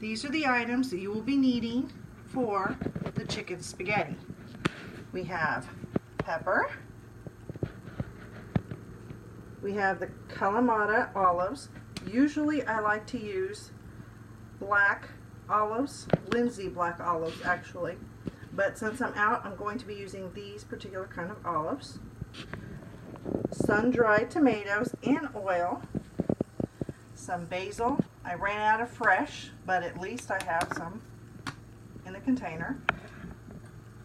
these are the items that you will be needing for the chicken spaghetti. We have pepper. We have the Kalamata olives. Usually I like to use black olives, Lindsay black olives actually. But since I'm out, I'm going to be using these particular kind of olives. Sun-dried tomatoes in oil. Some basil. I ran out of fresh, but at least I have some in the container.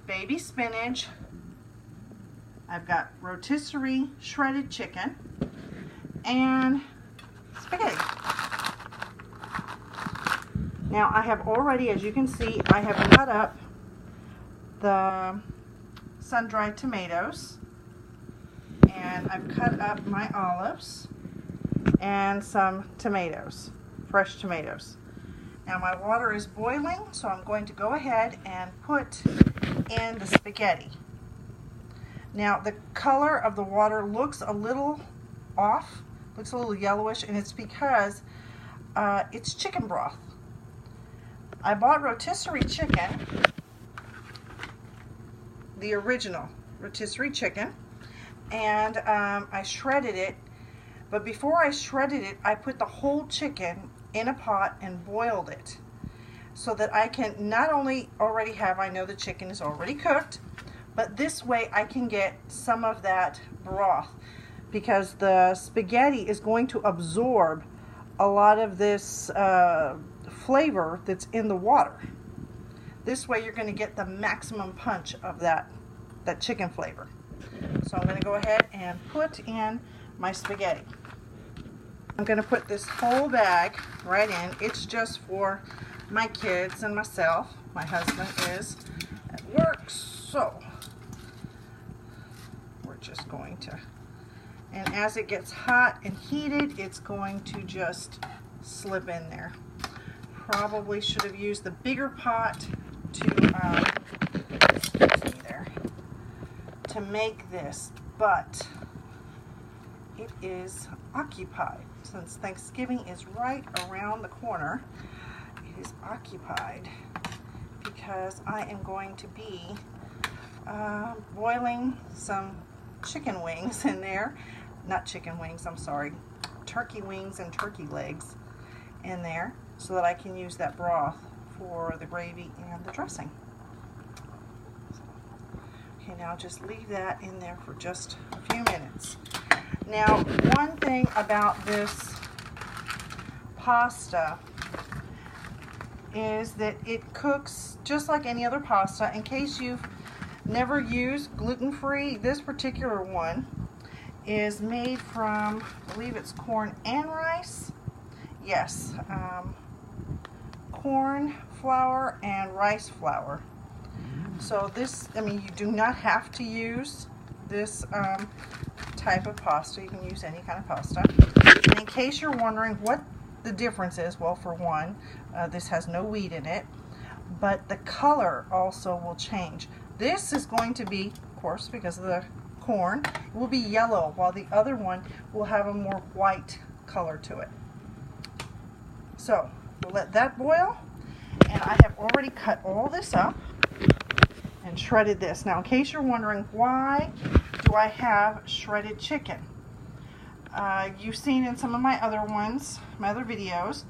Baby spinach. I've got rotisserie shredded chicken and spaghetti. Now I have already, as you can see, I have cut up the sun-dried tomatoes, and I've cut up my olives and some tomatoes, fresh tomatoes. Now my water is boiling, so I'm going to go ahead and put in the spaghetti. Now the color of the water looks a little off, looks a little yellowish, and it's because it's chicken broth. I bought rotisserie chicken, the original rotisserie chicken, and I shredded it, but before I shredded it, I put the whole chicken in a pot and boiled it so that I can not only already have, I know the chicken is already cooked, but this way I can get some of that broth, because the spaghetti is going to absorb a lot of this flavor that's in the water. This way you're going to get the maximum punch of that chicken flavor. So I'm going to go ahead and put in my spaghetti. I'm going to put this whole bag right in. It's just for my kids and myself. My husband is at work, so we're just going to, and as it gets hot and heated, it's going to just slip in there. Probably should have used the bigger pot to make this, but it is occupied. Since Thanksgiving is right around the corner, it is occupied because I am going to be boiling some chicken wings in there. Not chicken wings, I'm sorry. Turkey wings and turkey legs in there so that I can use that broth for the gravy and the dressing. Okay, now just leave that in there for just a few minutes. Now, one thing about this pasta is that it cooks just like any other pasta. In case you've never used gluten-free, this particular one is made from, I believe it's corn and rice. Yes, corn flour and rice flour. So this, I mean, you do not have to use this type of pasta. You can use any kind of pasta. And in case you're wondering what the difference is, well, for one, this has no wheat in it, but the color also will change. This is going to be, of course, because of the corn, it will be yellow, while the other one will have a more white color to it. So we'll let that boil, and I have already cut all this up and shredded this. Now, in case you're wondering, why do I have shredded chicken? You've seen in some of my other ones, my other videos,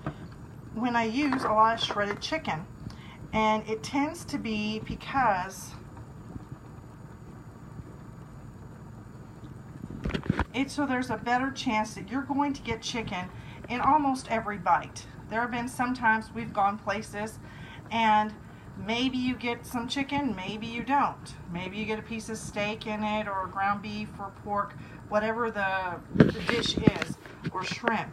when I use a lot of shredded chicken, and it tends to be because so there's a better chance that you're going to get chicken in almost every bite. There have been some times we've gone places and maybe you get some chicken, maybe you don't. Maybe you get a piece of steak in it, or ground beef or pork, whatever the dish is, or shrimp.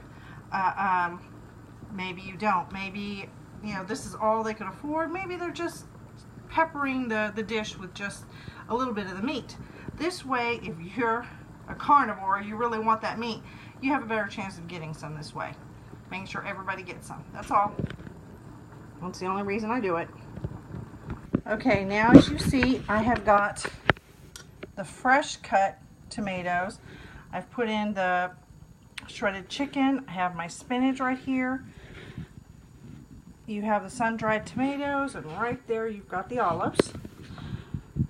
Maybe you don't. Maybe, you know, this is all they could afford. Maybe they're just peppering the dish with just a little bit of the meat. This way, if you're a carnivore, you really want that meat, you have a better chance of getting some this way. Making sure everybody gets some. That's all. That's the only reason I do it. Okay, now as you see, I have got the fresh cut tomatoes. I've put in the shredded chicken. I have my spinach right here. you have the sun-dried tomatoes, and right there you've got the olives.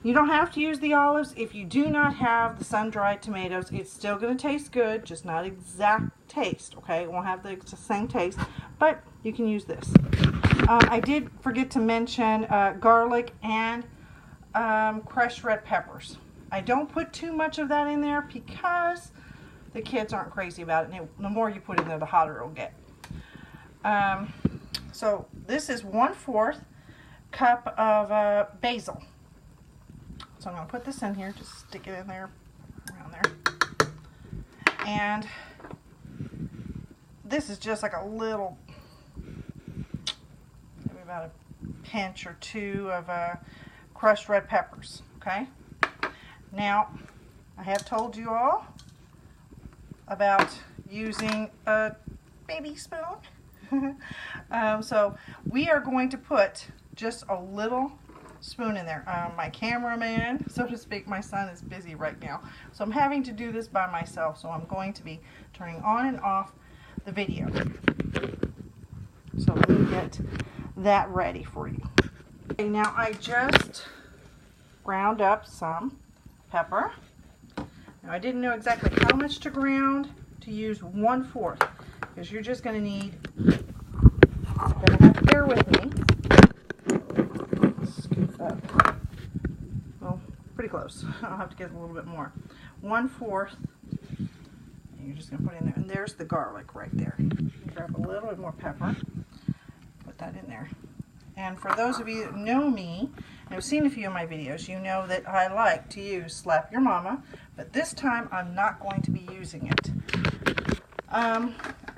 You don't have to use the olives. If you do not have the sun-dried tomatoes, it's still going to taste good, just not exact taste, okay? It won't have the same taste, but you can use this. I did forget to mention garlic and crushed red peppers. I don't put too much of that in there because the kids aren't crazy about it, and the more you put in there, the hotter it'll get. So this is 1/4 cup of basil. So I'm going to put this in here, just stick it in there, around there. And this is just like a little, maybe about a pinch or two of crushed red peppers, okay? Now, I have told you all about using a baby spoon. So we are going to put just a little spoon in there. My cameraman, so to speak, my son is busy right now, so I'm having to do this by myself, so I'm going to be turning on and off the video. So let me get that ready for you. Okay, now I just ground up some pepper. Now I didn't know exactly how much to ground to use 1/4, because you're just going to need, you're going to have to bear with me. Scoop up. Well, pretty close. I'll have to get a little bit more. 1/4. And you're just going to put in there. And there's the garlic right there. Grab a little bit more pepper. Put that in there. And for those of you that know me and have seen a few of my videos, you know that I like to use Slap Your Mama, but this time I'm not going to be using it.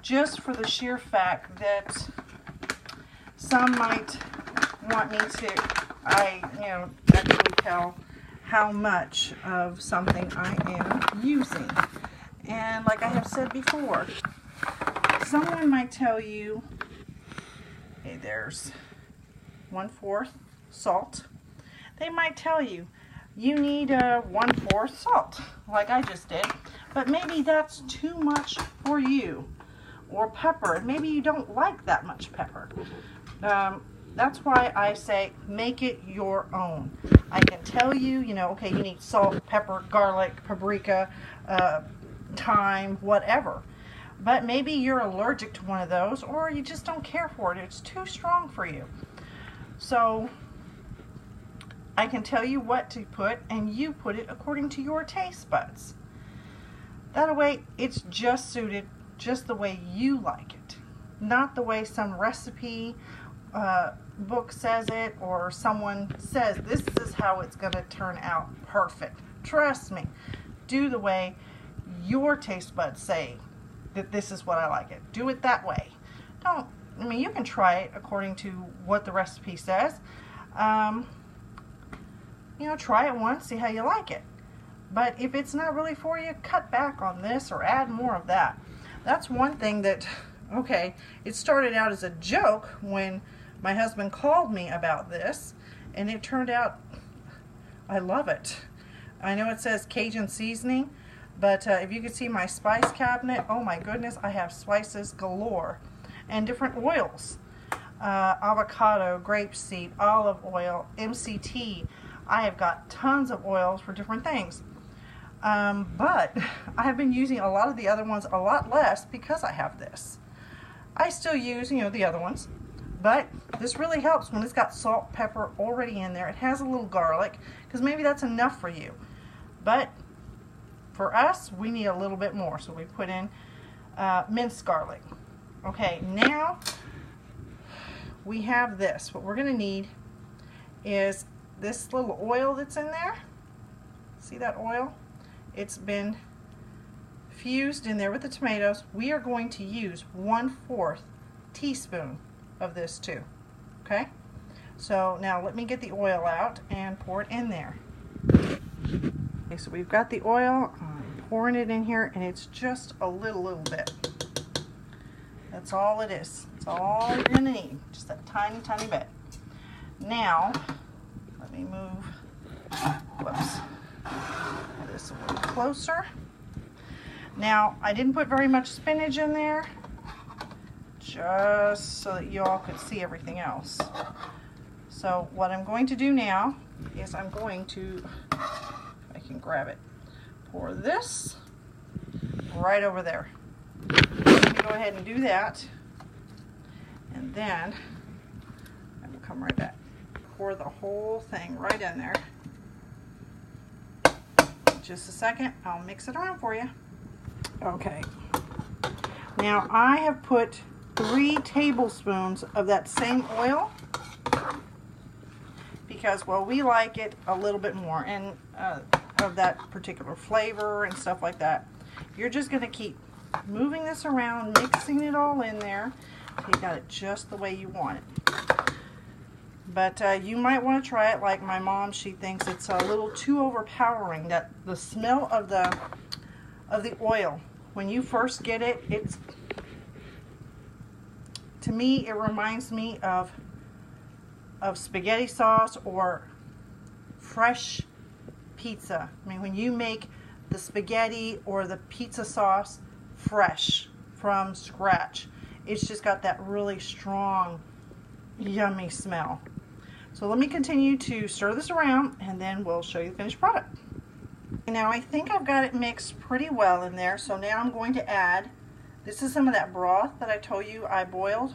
Just for the sheer fact that some might want me to, actually tell how much of something I am using. And like I have said before, someone might tell you, hey, there's 1/4 salt. They might tell you, you need 1/4 salt, like I just did, but maybe that's too much for you. Or pepper, maybe you don't like that much pepper. That's why I say make it your own. I can tell you, okay, you need salt, pepper, garlic, paprika, thyme, whatever. But maybe you're allergic to one of those, or you just don't care for it. It's too strong for you. So I can tell you what to put, and you put it according to your taste buds. That way, it's just suited just the way you like it, not the way some recipe book says it, or someone says this is how it's going to turn out perfect. Trust me, do the way your taste buds say that this is what I like it. Do it that way. You can try it according to what the recipe says. Try it once, see how you like it. But if it's not really for you, cut back on this or add more of that. That's one thing that, okay, it started out as a joke when my husband called me about this, and it turned out I love it. I know it says Cajun seasoning, but if you could see my spice cabinet, oh my goodness, I have spices galore and different oils. Avocado, grapeseed, olive oil, MCT. I have got tons of oils for different things. But I have been using a lot of the other ones a lot less because I have this. I still use, the other ones, but this really helps when it's got salt, pepper already in there. It has a little garlic, because maybe that's enough for you. But for us, we need a little bit more, so we put in minced garlic. Okay, now we have this. What we're going to need is this little oil that's in there. See that oil? It's been fused in there with the tomatoes. We are going to use 1/4 teaspoon of this too. Okay? So now let me get the oil out and pour it in there. Okay, so we've got the oil. I'm pouring it in here, and it's just a little bit. That's all it is. That's all you're going to need. Just that tiny, tiny bit. Now, let me move. Whoops. This a little closer. Now, I didn't put very much spinach in there. just so that you all could see everything else. So what I'm going to do now is I'm going to, if I can grab it, pour this right over there. Let me go ahead and do that, and then I will come right back. Pour the whole thing right in there. Just a second, I'll mix it around for you. Okay. Now I have put 3 tablespoons of that same oil because, well, we like it a little bit more, and of that particular flavor and stuff like that. You're just going to keep moving this around, mixing it all in there until you got it just the way you want it. But you might want to try it like my mom. She thinks it's a little too overpowering. That the smell of the oil when you first get it, to me it reminds me of spaghetti sauce or fresh pizza. I mean, when you make the spaghetti or the pizza sauce fresh from scratch, it's just got that really strong, yummy smell. So let me continue to stir this around, and then we'll show you the finished product. Now I think I've got it mixed pretty well in there, so now I'm going to add, this is some of that broth that I told you I boiled,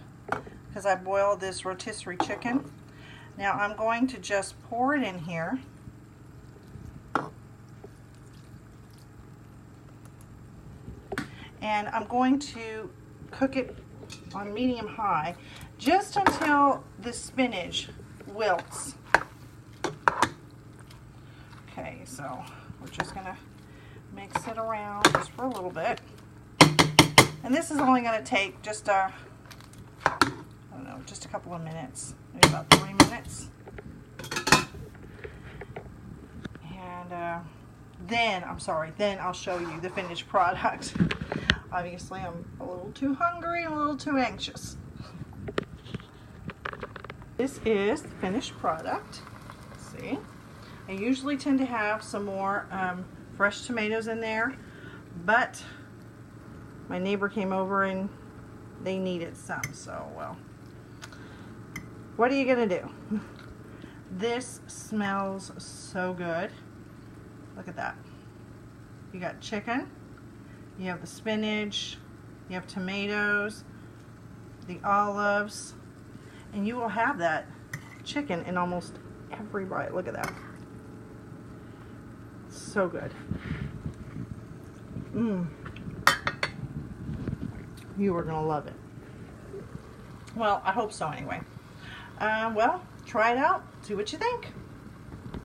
because I boiled this rotisserie chicken. Now I'm going to just pour it in here. And I'm going to cook it on medium high just until the spinach wilts. Okay, so we're just going to mix it around just for a little bit. And this is only going to take just I don't know, just a couple of minutes, maybe about 3 minutes. And then I'll show you the finished product. Obviously, I'm a little too hungry and a little too anxious. This is the finished product. Let's see. I usually tend to have some more fresh tomatoes in there, but my neighbor came over and they needed some, so, well, what are you gonna do? This smells so good. Look at that. You got chicken, you have the spinach, you have tomatoes, the olives, and you will have that chicken in almost every bite. Look at that. So good. You are gonna love it. Well, I hope so anyway. Well, try it out, see what you think.